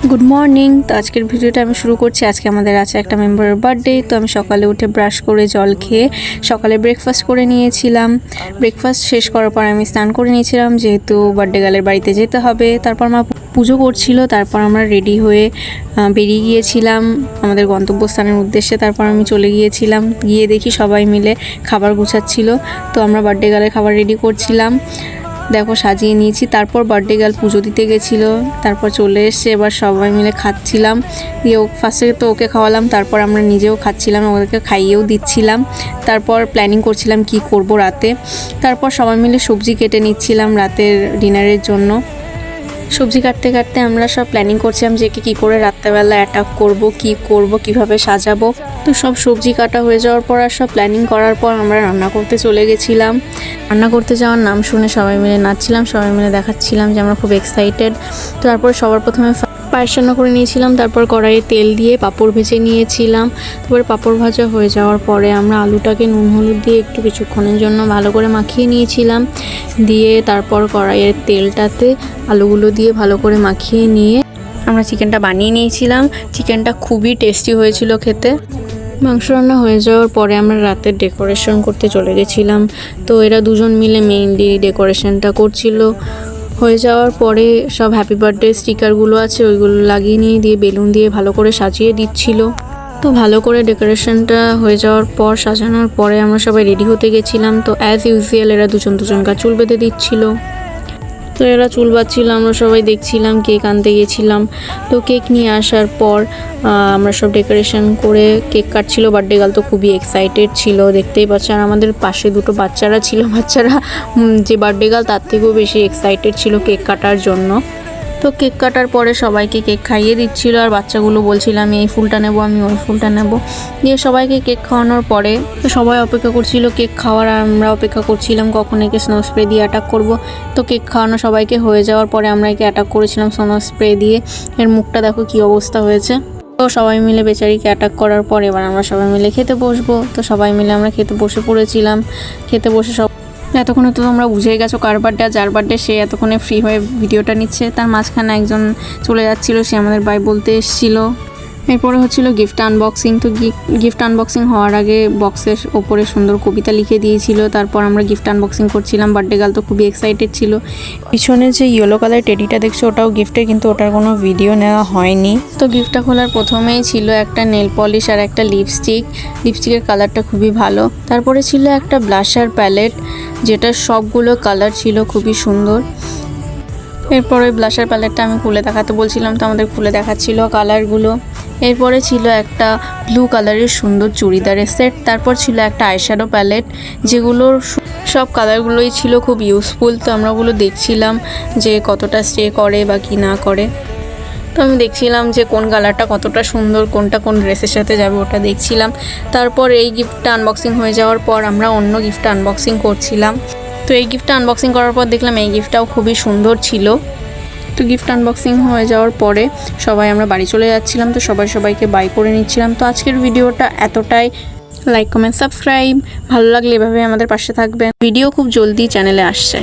Good morning. তো আজকের ভিডিওটা আমি শুরু করছি। আজকে আমাদের আছে একটা মেম্বারের বার্থডে। তো আমি সকালে উঠে ব্রাশ করে জল খেয়ে সকালে ব্রেকফাস্ট করে নিয়েছিলাম। ব্রেকফাস্ট শেষ করার পর আমি স্নান করে নিয়েছিলাম, যেহেতু বার্থডে গার্লের বাড়িতে যেতে হবে। তারপর মা পুজো করছিল, তারপর আমরা রেডি হয়ে বেরিয়ে গিয়েছিলাম আমাদের গন্তব্যস্থানের উদ্দেশ্যে। তারপর আমি চলে গিয়েছিলাম, গিয়ে দেখি সবাই মিলে খাবার গুছাচ্ছিল। তো আমরা বার্থডে গার্লের খাবার রেডি করছিলাম, দেখো সাজিয়ে নিয়েছি। তারপর বার্থডে গার্ল পুজো দিতে গেছিলো, তারপর চলে এসছে, এবার সবাই মিলে খাচ্ছিলাম। দিয়ে ফার্স্টে তো ওকে খাওয়ালাম, তারপর আমরা নিজেও খাচ্ছিলাম, ওদেরকে খাইয়েও দিচ্ছিলাম। তারপর প্ল্যানিং করছিলাম কি করব রাতে। তারপর সবাই মিলে সবজি কেটে নিচ্ছিলাম রাতের ডিনারের জন্য। সবজি কাটতে কাটতে আমরা সব প্ল্যানিং করছিলাম যে কী করে রাত্রেবেলা অ্যাটাক করব, কি করব, কিভাবে সাজাবো। তো সব সবজি কাটা হয়ে যাওয়ার পর আর সব প্ল্যানিং করার পর আমরা রান্না করতে চলে গেছিলাম। রান্না করতে যাওয়ার নাম শুনে সবাই মিলে নাচছিলাম, সবাই মিলে দেখাচ্ছিলাম যে আমরা খুব এক্সাইটেড। তো তারপর সবার প্রথমে পায়েস রান্না করে নিয়েছিলাম, তারপর কড়াইয়ে তেল দিয়ে পাঁপড় ভেজে নিয়েছিলাম। তারপরে পাঁপড় ভাজা হয়ে যাওয়ার পরে আমরা আলুটাকে নুন হলুদ দিয়ে একটু কিছুক্ষণের জন্য ভালো করে মাখিয়ে নিয়েছিলাম। দিয়ে তারপর কড়াইয়ের তেলটাতে আলুগুলো দিয়ে ভালো করে মাখিয়ে নিয়ে আমরা চিকেনটা বানিয়ে নিয়েছিলাম। চিকেনটা খুবই টেস্টি হয়েছিল খেতে। মাংস রান্না হয়ে যাওয়ার পরে আমরা রাতের ডেকোরেশন করতে চলে গেছিলাম। তো এরা দুজন মিলে মেইনলি ডেকোরেশনটা করছিল। হয়ে যাওয়ার পরে সব হ্যাপি বার্থডে স্টিকারগুলো আছে ওইগুলো লাগিয়ে নিয়ে দিয়ে বেলুন দিয়ে ভালো করে সাজিয়ে দিচ্ছিল। তো ভালো করে ডেকোরেশনটা হয়ে যাওয়ার পর, সাজানোর পরে আমরা সবাই রেডি হতে গেছিলাম। তো অ্যাজ ইউজুয়াল এরা দুজনকার চুল বেঁধে দিচ্ছিল। তো এরা চুল বাঁধছিল, আমরা সবাই দেখছিলাম, কেক আনতে গেছিলাম। তো কেক নিয়ে আসার পর আমরা সব ডেকোরেশন করে কেক কাটছিল। বার্থডে গার্ল তো খুবই এক্সাইটেড ছিল, দেখতেই পাচ্ছে। আর আমাদের পাশে দুটো বাচ্চারা ছিল, বাচ্চারা যে বার্থডে গার্ল তার থেকেও বেশি এক্সাইটেড ছিল কেক কাটার জন্য। তো কেক কাটার পরে সবাইকে কেক খাইয়ে দিচ্ছিল, আর বাচ্চাগুলো বলছিল আমি এই ফুলটা নেব, আমি ওই ফুলটা নেব। দিয়ে সবাইকে কেক খাওয়ানোর পরে তো সবাই অপেক্ষা করছিল কেক খাওয়ার, আর আমরা অপেক্ষা করছিলাম কখন একে স্নো স্প্রে দিয়ে অ্যাটাক করব। তো কেক খাওয়ানো সবাইকে হয়ে যাওয়ার পরে আমরা একে অ্যাটাক করেছিলাম স্নো স্প্রে দিয়ে। এর মুখটা দেখো কি অবস্থা হয়েছে। তো সবাই মিলে বেচারিকে অ্যাটাক করার পর এবার আমরা সবাই মিলে খেতে বসবো। তো সবাই মিলে আমরা খেতে বসে পড়েছিলাম। খেতে বসে সব এতক্ষণে তো তোমরা বুঝেই গেছো কার বার্থডে আর যার বার্থডে সে এতক্ষণে ফ্রি হয়ে ভিডিওটা নিচ্ছে। তার মাঝখানে একজন চলে যাচ্ছিল, সে আমাদের বাই বলতে এসেছিলো। এরপরে হচ্ছিল গিফট আনবক্সিং। তো গিফট আনবক্সিং হওয়ার আগে বক্সের ওপরে সুন্দর কবিতা লিখে দিয়েছিল। তারপর আমরা গিফট আনবক্সিং করছিলাম। বার্থডে গার্ল তো খুবই এক্সাইটেড ছিল। পিছনে যে ইয়েলো কালার টেডিটা দেখছো ওটাও গিফটের, কিন্তু ওটার কোনো ভিডিও নেওয়া হয়নি। তো গিফটটা খোলার প্রথমেই ছিল একটা নেল পলিশ আর একটা লিপস্টিক। লিপস্টিকের কালারটা খুবই ভালো। তারপরে ছিল একটা ব্লাশার প্যালেট, যেটা সবগুলো কালার ছিল খুবই সুন্দর। এরপর ওই ব্লাশার প্যালেটটা আমি খুলে দেখাতে বলছিলাম, তো আমাদের খুলে দেখাচ্ছিল কালারগুলো। এরপরে ছিল একটা ব্লু কালারের সুন্দর চুড়িদারের সেট। তারপর ছিল একটা আইশ্যাডো প্যালেট, যেগুলোর সব কালারগুলোই ছিল খুব ইউজফুল। তো আমরা ওগুলো দেখছিলাম যে কতটা স্টে করে বা কি না করে। তো আমি দেখছিলাম যে কোন কালারটা কতটা সুন্দর, কোনটা কোন ড্রেসের সাথে যাবে ওটা দেখছিলাম। তারপর এই গিফটটা আনবক্সিং হয়ে যাওয়ার পর আমরা অন্য গিফটটা আনবক্সিং করছিলাম। তো এই গিফটটা আনবক্সিং করার পর দেখলাম এই গিফটটাও খুবই সুন্দর ছিল। তো গিফট আনবক্সিং হয়ে যাওয়ার পরে সবাই আমরা বাড়ি চলে যাচ্ছিলাম। তো সবাইকে বাই করে নিচ্ছিলাম। তো আজকের ভিডিওটা এতটাই। লাইক কমেন্ট সাবস্ক্রাইব, ভালো লাগলে এভাবে আমাদের পাশে থাকবেন। ভিডিও খুব জলদি চ্যানেলে আসছে।